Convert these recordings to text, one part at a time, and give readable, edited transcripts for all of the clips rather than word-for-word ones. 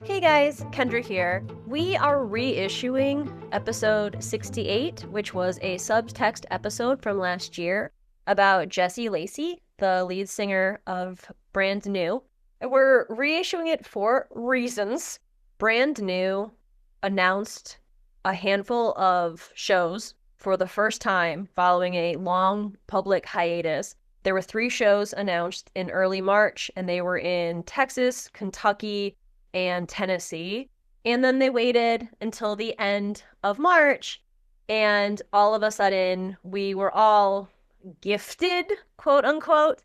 Hey guys, Kendra here. We are reissuing episode 68, which was a subtext episode from last year about Jesse Lacey, the lead singer of Brand New. And we're reissuing it for reasons. Brand New announced a handful of shows for the first time following a long public hiatus. There were 3 shows announced in early March, and they were in Texas, Kentucky, and Tennessee. And then they waited until the end of March, and all of a sudden, we were all gifted, quote unquote,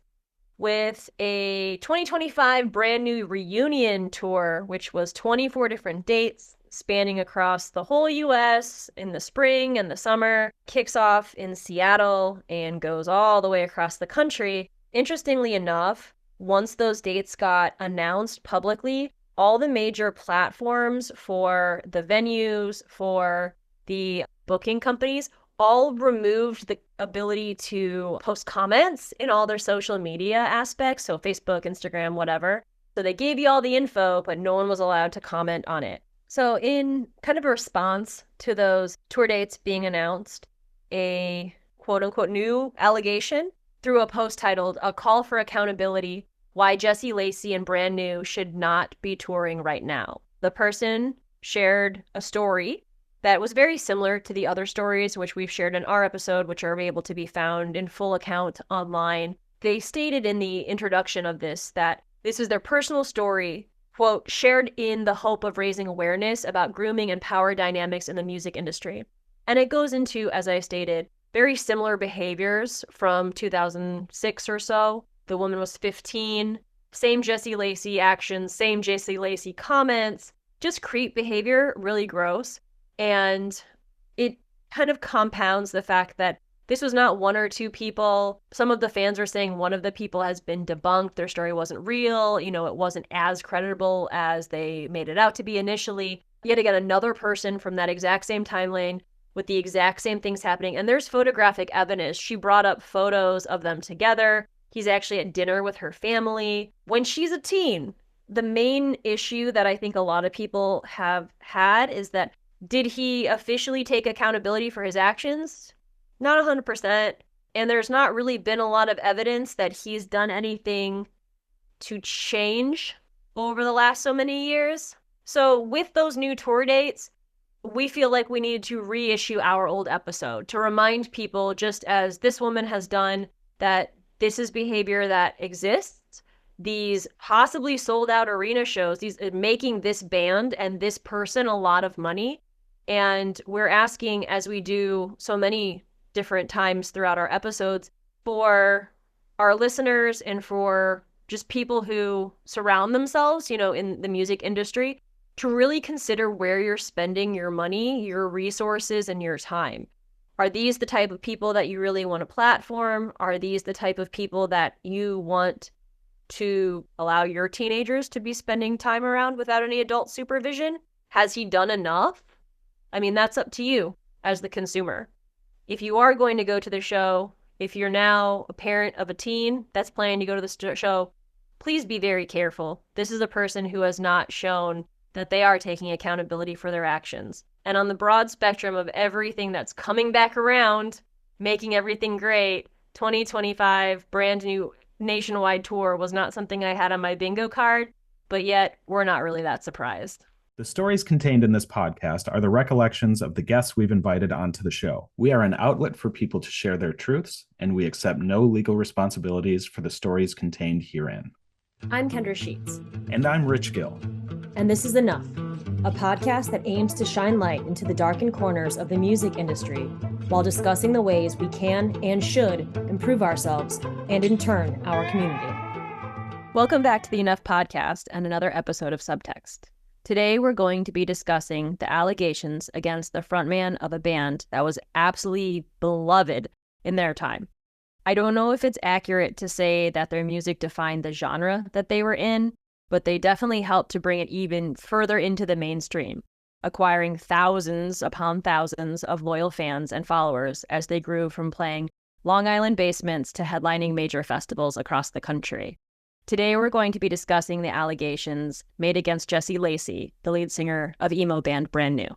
with a 2025 brand new reunion tour, which was 24 different dates spanning across the whole US in the spring and the summer, kicks off in Seattle and goes all the way across the country. Interestingly enough, once those dates got announced publicly, all the major platforms for the venues, for the booking companies, all removed the ability to post comments in all their social media aspects, so Facebook, Instagram, whatever. So they gave you all the info, but no one was allowed to comment on it. So in kind of a response to those tour dates being announced, a quote-unquote new allegation through a post titled "A Call for Accountability: Why Jesse Lacey and Brand New Should Not Be Touring Right Now." The person shared a story that was very similar to the other stories which we've shared in our episode, which are able to be found in full account online. They stated in the introduction of this that this is their personal story, quote, shared in the hope of raising awareness about grooming and power dynamics in the music industry. And it goes into, as I stated, very similar behaviors from 2006 or so. The woman was 15, same Jesse Lacey actions, same Jesse Lacey comments, just creep behavior, really gross. And it kind of compounds the fact that this was not 1 or 2 people. Some of the fans are saying one of the people has been debunked. Their story wasn't real. It wasn't as credible as they made it out to be initially. Yet again, another person from that exact same timeline with the exact same things happening. And there's photographic evidence. She brought up photos of them together. He's actually at dinner with her family when she's a teen. The main issue that I think a lot of people have had is that, did he officially take accountability for his actions? Not 100%. And there's not really been a lot of evidence that he's done anything to change over the last so many years. So with those new tour dates, we feel like we needed to reissue our old episode to remind people, just as this woman has done, that this is behavior that exists. These possibly sold out arena shows, these making this band and this person a lot of money. And we're asking, as we do so many different times throughout our episodes, for our listeners and for just people who surround themselves, in the music industry, to really consider where you're spending your money, your resources, and your time. Are these the type of people that you really want to platform? Are these the type of people that you want to allow your teenagers to be spending time around without any adult supervision? Has he done enough? I mean, that's up to you as the consumer. If you are going to go to the show, if you're now a parent of a teen that's planning to go to the show, please be very careful. This is a person who has not shown that they are taking accountability for their actions. And on the broad spectrum of everything that's coming back around, making everything great, 2025 brand new nationwide tour was not something I had on my bingo card, but yet we're not really that surprised. The stories contained in this podcast are the recollections of the guests we've invited onto the show. We are an outlet for people to share their truths, and we accept no legal responsibilities for the stories contained herein. I'm Kendra Sheets. And I'm Rich Gill. And this is Enough, a podcast that aims to shine light into the darkened corners of the music industry while discussing the ways we can and should improve ourselves and, in turn, our community. Welcome back to the Enough podcast and another episode of Subtext. Today, we're going to be discussing the allegations against the frontman of a band that was absolutely beloved in their time. I don't know if it's accurate to say that their music defined the genre that they were in, but they definitely helped to bring it even further into the mainstream, acquiring thousands upon thousands of loyal fans and followers as they grew from playing Long Island basements to headlining major festivals across the country. Today we're going to be discussing the allegations made against Jesse Lacey, the lead singer of emo band Brand New.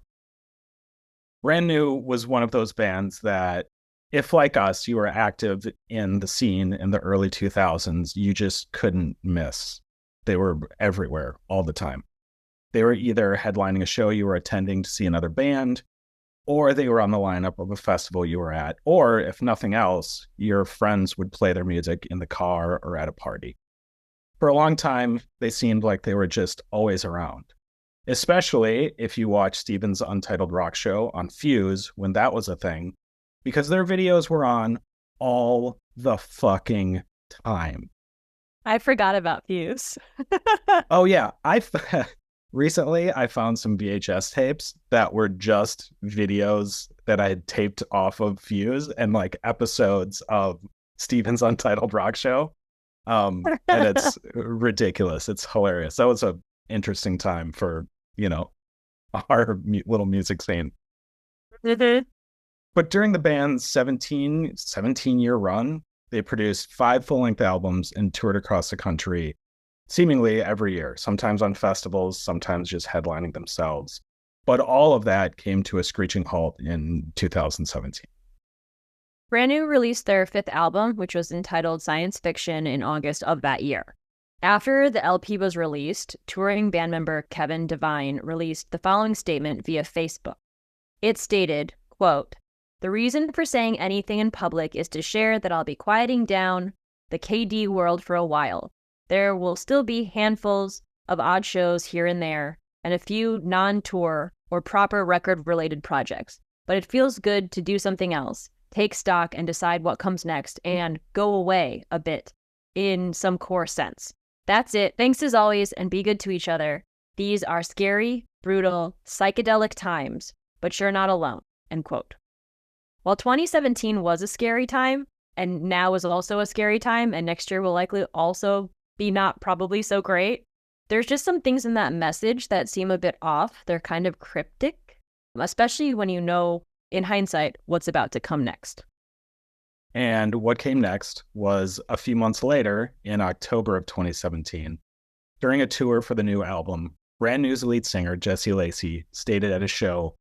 Brand New was one of those bands that, if like us, you were active in the scene in the early 2000s, you just couldn't miss. They were everywhere all the time. They were either headlining a show you were attending to see another band, or they were on the lineup of a festival you were at, or if nothing else, your friends would play their music in the car or at a party. For a long time, they seemed like they were just always around, especially if you watch Steven's Untitled Rock Show on Fuse when that was a thing, because their videos were on all the fucking time. I forgot about Fuse. Oh, yeah. Recently, I found some VHS tapes that were just videos that I had taped off of Fuse and like episodes of Steven's Untitled Rock Show. And it's ridiculous. It's hilarious. That was an interesting time for, our little music scene. Mm-hmm. But during the band's 17-year run, they produced 5 full-length albums and toured across the country, seemingly every year, sometimes on festivals, sometimes just headlining themselves. But all of that came to a screeching halt in 2017. Brand New released their 5th album, which was entitled Science Fiction, in August of that year. After the LP was released, touring band member Kevin Devine released the following statement via Facebook. It stated, quote, "The reason for saying anything in public is to share that I'll be quieting down the KD world for a while. There will still be handfuls of odd shows here and there, and a few non-tour or proper record-related projects. But it feels good to do something else, take stock and decide what comes next, and go away a bit, in some core sense. That's it. Thanks as always, and be good to each other. These are scary, brutal, psychedelic times, but you're not alone." End quote. While 2017 was a scary time, and now is also a scary time, and next year will likely also be not probably so great, there's just some things in that message that seem a bit off. They're kind of cryptic, especially when you know, in hindsight, what's about to come next. And what came next was a few months later, in October of 2017, during a tour for the new album, Brand New's lead singer, Jesse Lacey, stated at a show,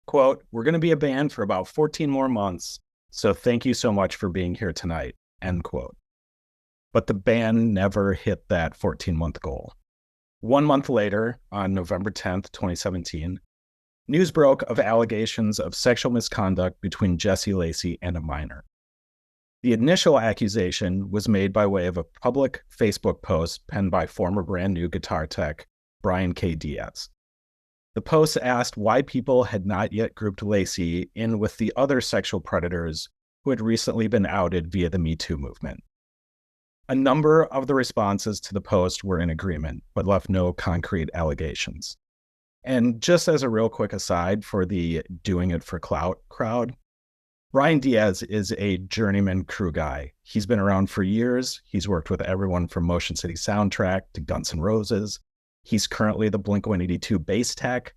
quote, "We're going to be a band for about 14 more months, so thank you so much for being here tonight," end quote. But the band never hit that 14-month goal. 1 month later, on November 10th, 2017, news broke of allegations of sexual misconduct between Jesse Lacey and a minor. The initial accusation was made by way of a public Facebook post penned by former Brand New guitar tech Brian K. Diaz. The post asked why people had not yet grouped Lacey in with the other sexual predators who had recently been outed via the Me Too movement. A number of the responses to the post were in agreement, but left no concrete allegations. And just as a real quick aside for the doing it for clout crowd, Brian Diaz is a journeyman crew guy. He's been around for years. He's worked with everyone from Motion City Soundtrack to Guns N' Roses. He's currently the Blink-182 bass tech.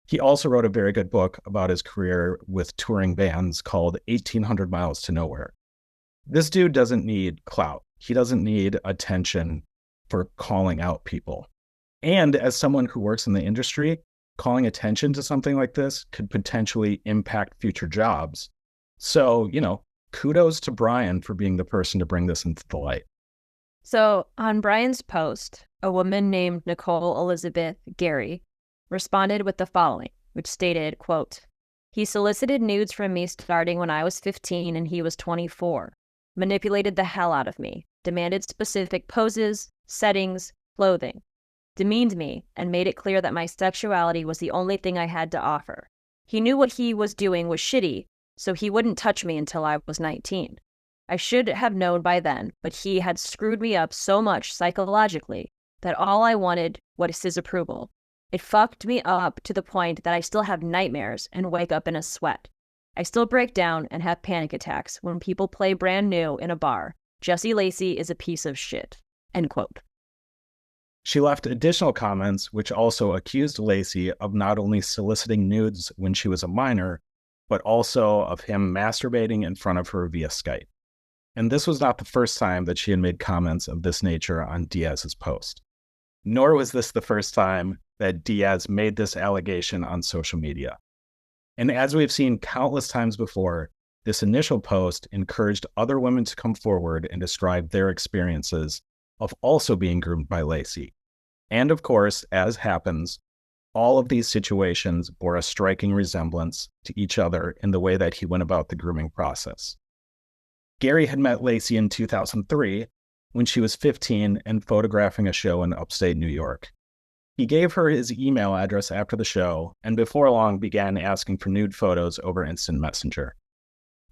He also wrote a very good book about his career with touring bands called 1800 Miles to Nowhere. This dude doesn't need clout. He doesn't need attention for calling out people. And as someone who works in the industry, calling attention to something like this could potentially impact future jobs. So, kudos to Brian for being the person to bring this into the light. So on Brian's post, a woman named Nicole Elizabeth Gary responded with the following, which stated, quote, "He solicited nudes from me starting when I was 15 and he was 24, manipulated the hell out of me, demanded specific poses, settings, clothing, demeaned me, and made it clear that my sexuality was the only thing I had to offer. He knew what he was doing was shitty, so he wouldn't touch me until I was 19. I should have known by then, but he had screwed me up so much psychologically that all I wanted was his approval. It fucked me up to the point that I still have nightmares and wake up in a sweat. I still break down and have panic attacks when people play Brand New in a bar. Jesse Lacey is a piece of shit." End quote. She left additional comments which also accused Lacey of not only soliciting nudes when she was a minor, but also of him masturbating in front of her via Skype. And this was not the first time that she had made comments of this nature on Diaz's post. Nor was this the first time that Diaz made this allegation on social media. And as we've seen countless times before, this initial post encouraged other women to come forward and describe their experiences of also being groomed by Lacey. And of course, as happens, all of these situations bore a striking resemblance to each other in the way that he went about the grooming process. Gary had met Lacey in 2003 when she was 15 and photographing a show in upstate New York. He gave her his email address after the show and before long began asking for nude photos over Instant Messenger.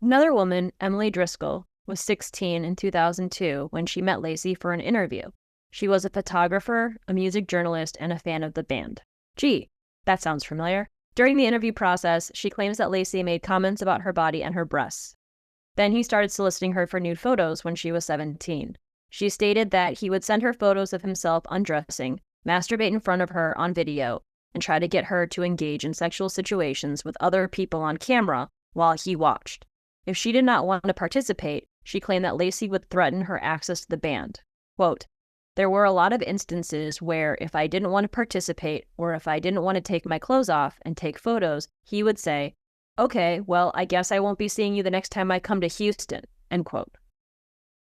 Another woman, Emily Driscoll, was 16 in 2002 when she met Lacey for an interview. She was a photographer, a music journalist, and a fan of the band. Gee, that sounds familiar. During the interview process, she claims that Lacey made comments about her body and her breasts. Then he started soliciting her for nude photos when she was 17. She stated that he would send her photos of himself undressing, masturbate in front of her on video, and try to get her to engage in sexual situations with other people on camera while he watched. If she did not want to participate, she claimed that Lacey would threaten her access to the band. Quote, "There were a lot of instances where if I didn't want to participate or if I didn't want to take my clothes off and take photos, he would say, 'Okay, well, I guess I won't be seeing you the next time I come to Houston,'" end quote.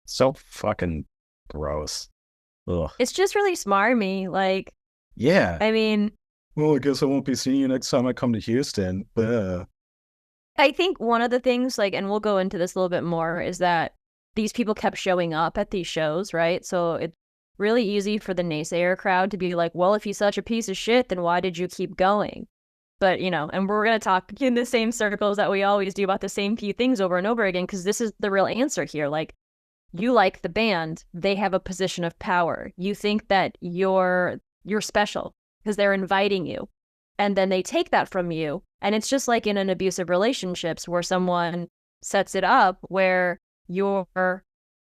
So fucking gross. Ugh. It's just really smarmy. Like, yeah. I mean, well, I guess I won't be seeing you next time I come to Houston. Ugh. I think one of the things, like, and we'll go into this a little bit more, is that these people kept showing up at these shows, right? So it's really easy for the naysayer crowd to be like, well, if he's such a piece of shit, then why did you keep going? But, you know, and we're going to talk in the same circles that we always do about the same few things over and over again, because this is the real answer here. Like, you like the band, they have a position of power. You think that you're special because they're inviting you. And then they take that from you. And it's just like in an abusive relationships where someone sets it up where your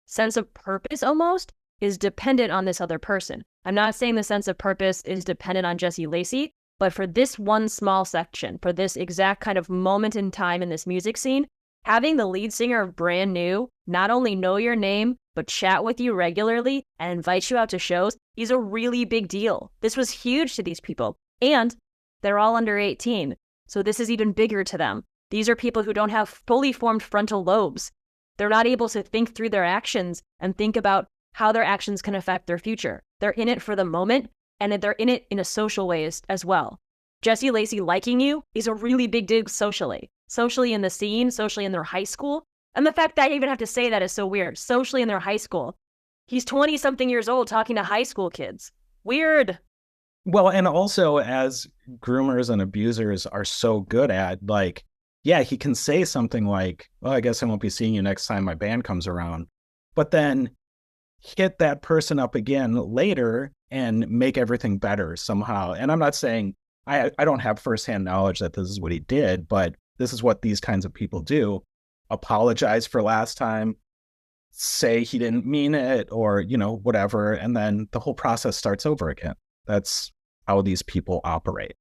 sense of purpose almost is dependent on this other person. I'm not saying the sense of purpose is dependent on Jesse Lacey, but for this one small section, for this exact kind of moment in time in this music scene, having the lead singer of Brand New not only know your name, but chat with you regularly and invite you out to shows is a really big deal. This was huge to these people. And they're all under 18. So this is even bigger to them. These are people who don't have fully formed frontal lobes. They're not able to think through their actions and think about how their actions can affect their future. They're in it for the moment, and they're in it in a social way as well. Jesse Lacey liking you is a really big deal socially. Socially in the scene, socially in their high school. And the fact that I even have to say that is so weird. Socially in their high school. He's 20-something years old talking to high school kids. Weird. Well, and also as groomers and abusers are so good at, like, yeah, he can say something like, well, I guess I won't be seeing you next time my band comes around. But then hit that person up again later and make everything better somehow. And I'm not saying, I don't have firsthand knowledge that this is what he did, but this is what these kinds of people do. Apologize for last time, say he didn't mean it, or, you know, whatever. And then the whole process starts over again. That's how these people operate.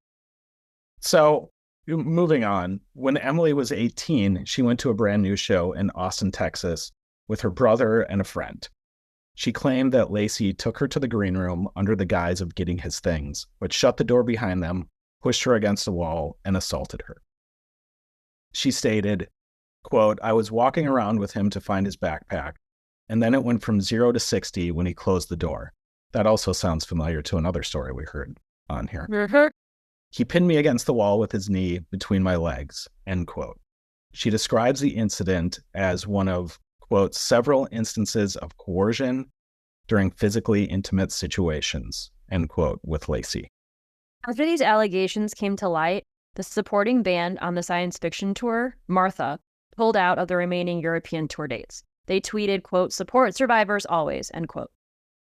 So moving on, when Emily was 18, she went to a Brand New show in Austin, Texas with her brother and a friend. She claimed that Lacey took her to the green room under the guise of getting his things, but shut the door behind them, pushed her against a wall, and assaulted her. She stated, quote, "I was walking around with him to find his backpack, and then it went from 0 to 60 when he closed the door." That also sounds familiar to another story we heard on here. Mm-hmm. "He pinned me against the wall with his knee between my legs," end quote. She describes the incident as one of, quote, "several instances of coercion during physically intimate situations," end quote, with Lacey. After these allegations came to light, the supporting band on the science fiction tour, Martha, pulled out of the remaining European tour dates. They tweeted, quote, "Support survivors always," end quote.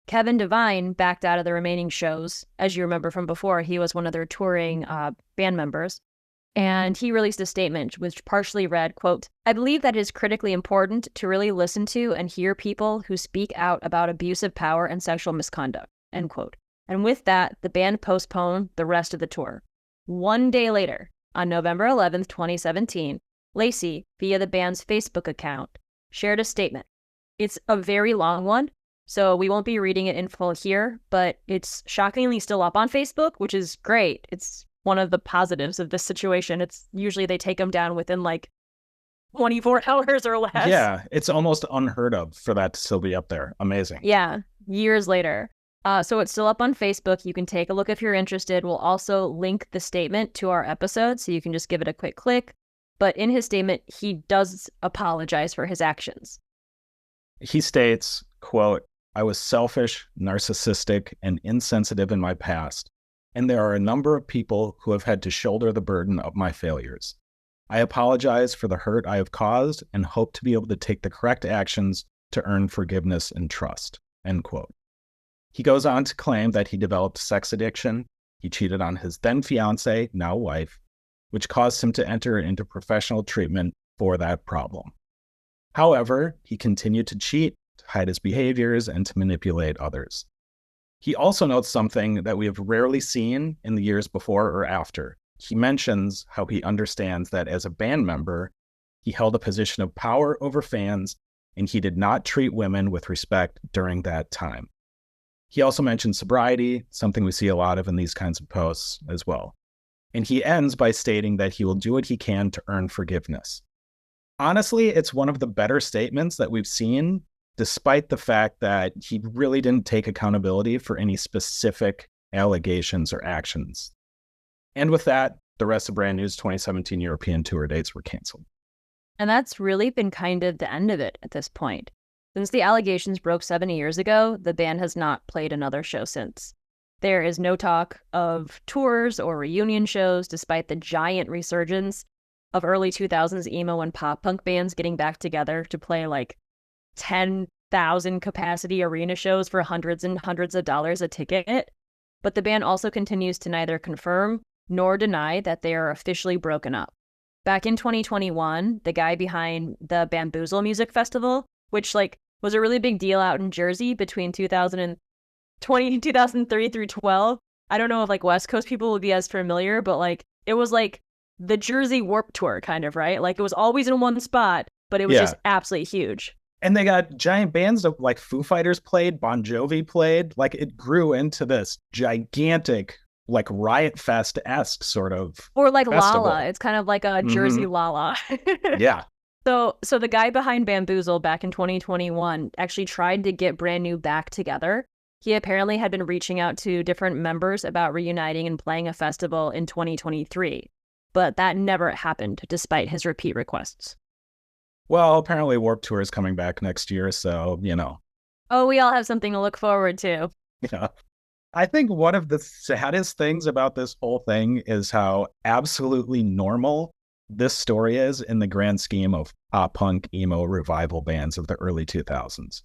Kevin Devine backed out of the remaining shows. As you remember from before, he was one of their touring band members. And he released a statement which partially read, quote, "I believe that it is critically important to really listen to and hear people who speak out about abusive power and sexual misconduct," end quote. And with that, the band postponed the rest of the tour. One day later, on November 11th, 2017, Lacey, via the band's Facebook account, shared a statement. It's a very long one, so we won't be reading it in full here, but it's shockingly still up on Facebook, which is great. It's one of the positives of this situation. It's usually they take them down within like 24 hours or less. Yeah, it's almost unheard of for that to still be up there. Amazing. Yeah, years later. So it's still up on Facebook. You can take a look if you're interested. We'll also link the statement to our episode, so you can just give it a quick click. But in his statement, he does apologize for his actions. He states, quote, "I was selfish, narcissistic, and insensitive in my past, and there are a number of people who have had to shoulder the burden of my failures. I apologize for the hurt I have caused and hope to be able to take the correct actions to earn forgiveness and trust," end quote. He goes on to claim that he developed sex addiction. He cheated on his then fiance, now wife, which caused him to enter into professional treatment for that problem. However, he continued to cheat, to hide his behaviors, and to manipulate others. He also notes something that we have rarely seen in the years before or after. He mentions how he understands that as a band member, he held a position of power over fans, and he did not treat women with respect during that time. He also mentions sobriety, something we see a lot of in these kinds of posts as well. And he ends by stating that he will do what he can to earn forgiveness. Honestly, it's one of the better statements that we've seen, despite the fact that he really didn't take accountability for any specific allegations or actions. And with that, the rest of Brand New's 2017 European tour dates were canceled. And that's really been kind of the end of it at this point. Since the allegations broke 7 years ago, the band has not played another show since. There is no talk of tours or reunion shows, despite the giant resurgence of early 2000s emo and pop punk bands getting back together to play like 10,000 capacity arena shows for hundreds and hundreds of dollars a ticket. But the band also continues to neither confirm nor deny that they are officially broken up. Back in 2021, the guy behind the Bamboozle Music Festival, which was a really big deal out in Jersey between 2003 through 12. I don't know if West Coast people would be as familiar, but it was the Jersey Warped Tour kind of, right? It was always in one spot, but it was just absolutely huge. And they got giant bands of Foo Fighters played, Bon Jovi played. It grew into this gigantic Riot Fest-esque sort of or festival. Lala. It's kind of like a Jersey Lala. Yeah. So the guy behind Bamboozle back in 2021 actually tried to get Brand New back together. He apparently had been reaching out to different members about reuniting and playing a festival in 2023, but that never happened despite his repeat requests. Well, apparently Warped Tour is coming back next year, so, Oh, we all have something to look forward to. Yeah. I think one of the saddest things about this whole thing is how absolutely normal this story is in the grand scheme of pop punk emo revival bands of the early 2000s.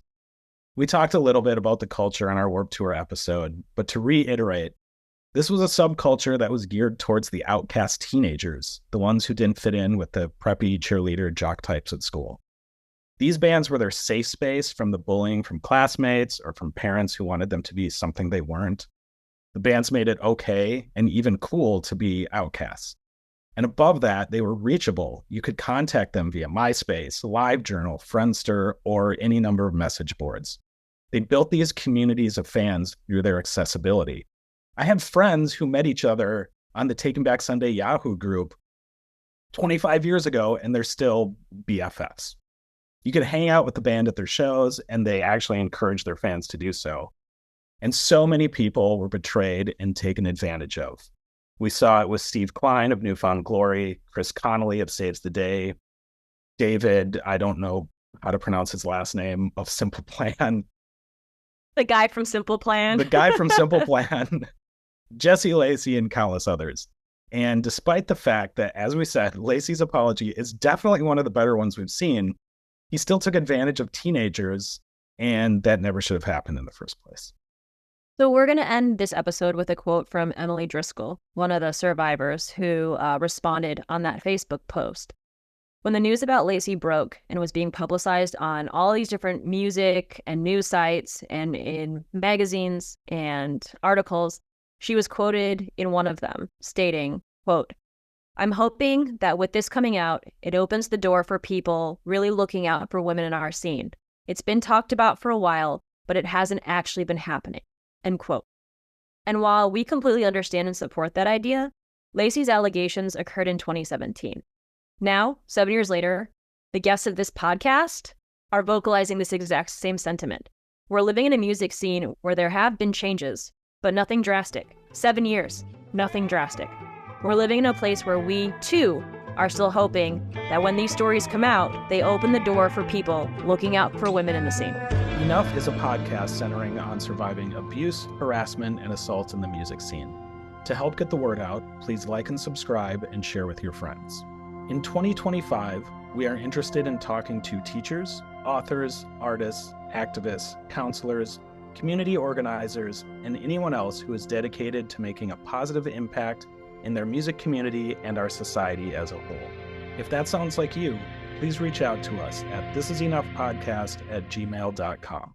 We talked a little bit about the culture on our Warped Tour episode, but to reiterate, this was a subculture that was geared towards the outcast teenagers, the ones who didn't fit in with the preppy cheerleader jock types at school. These bands were their safe space from the bullying from classmates or from parents who wanted them to be something they weren't. The bands made it okay and even cool to be outcasts. And above that, they were reachable. You could contact them via MySpace, LiveJournal, Friendster, or any number of message boards. They built these communities of fans through their accessibility. I have friends who met each other on the Taking Back Sunday Yahoo group 25 years ago, and they're still BFFs. You could hang out with the band at their shows, and they actually encourage their fans to do so. And so many people were betrayed and taken advantage of. We saw it with Steve Klein of Newfound Glory, Chris Connolly of Saves the Day, David, I don't know how to pronounce his last name, of Simple Plan. The guy from Simple Plan. The guy from Simple Plan, Jesse Lacey, and countless others. And despite the fact that, as we said, Lacey's apology is definitely one of the better ones we've seen, he still took advantage of teenagers, and that never should have happened in the first place. So we're going to end this episode with a quote from Emily Driscoll, one of the survivors who responded on that Facebook post. When the news about Lacey broke and was being publicized on all these different music and news sites and in magazines and articles, she was quoted in one of them stating, quote, "I'm hoping that with this coming out, it opens the door for people really looking out for women in our scene. It's been talked about for a while, but it hasn't actually been happening, end quote. And while we completely understand and support that idea, Lacey's allegations occurred in 2017. Now, 7 years later, the guests of this podcast are vocalizing this exact same sentiment. We're living in a music scene where there have been changes, but nothing drastic. 7 years, nothing drastic. We're living in a place where we, too, are still hoping that when these stories come out, they open the door for people looking out for women in the scene. Enough is a podcast centering on surviving abuse, harassment, and assault in the music scene. To help get the word out, please like and subscribe and share with your friends. In 2025, we are interested in talking to teachers, authors, artists, activists, counselors, community organizers, and anyone else who is dedicated to making a positive impact in their music community and our society as a whole. If that sounds like you, please reach out to us at thisisenoughpodcast@gmail.com.